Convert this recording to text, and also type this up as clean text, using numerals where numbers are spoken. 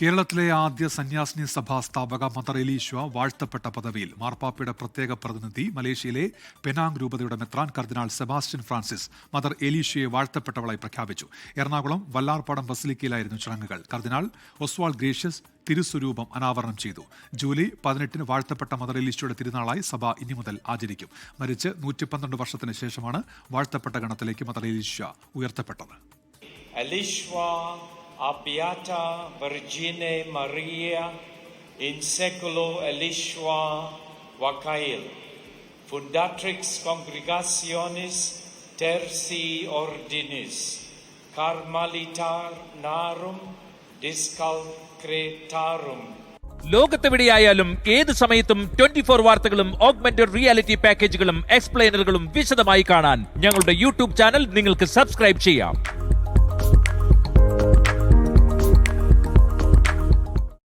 കേരളത്തിലെ ആദ്യ സന്യാസിനി സഭാ സ്ഥാപക മദർ എലീശ്വ വാഴ്ത്തപ്പെട്ട പദവിയിൽ. മാർപ്പാപ്പയുടെ പ്രത്യേക പ്രതിനിധി മലേഷ്യയിലെ പെനാങ് രൂപതയുടെ മെത്രാൻ കർദിനാൾ സെബാസ്റ്റ്യൻ ഫ്രാൻസിസ് മദർ എലീശ്വയെ വാഴ്ത്തപ്പെട്ടവളായി പ്രഖ്യാപിച്ചു. എറണാകുളം വല്ലാർപാടം ബസിലിക്കയിലായിരുന്നു ചടങ്ങുകൾ. കർദിനാൾ ഒസ്വാൾഡ് ഗ്രേഷ്യസ് തിരുസ്വരൂപം അനാവരണം ചെയ്തു. ജൂലൈ 18 വാഴ്ത്തപ്പെട്ട മദർ എലീശ്വയുടെ തിരുനാളായി സഭ ഇനി മുതൽ ആചരിക്കും. മരിച്ച് 112 വർഷത്തിന് ശേഷമാണ് വാഴ്ത്തപ്പെട്ട ഗണത്തിലേക്ക് mother Eliswa ഉയർത്തപ്പെട്ടത്. A Beata Virgine Maria in seculo Elishua Vacail, Fundatrix Congregationis Tertii Ordinis, Carmelitarum Discalcretarum. ലോകത്തെവിടെയായാലും ഏത് സമയത്തും 24 വാർത്തകളും ഓഗ്മെന്റഡ് റിയാലിറ്റി പാക്കേജുകളും എക്സ്പ്ലെയിനറുകളും വിശദമായി കാണാൻ ഞങ്ങളുടെ യൂട്യൂബ് ചാനൽ നിങ്ങൾക്ക് സബ്സ്ക്രൈബ് ചെയ്യാം.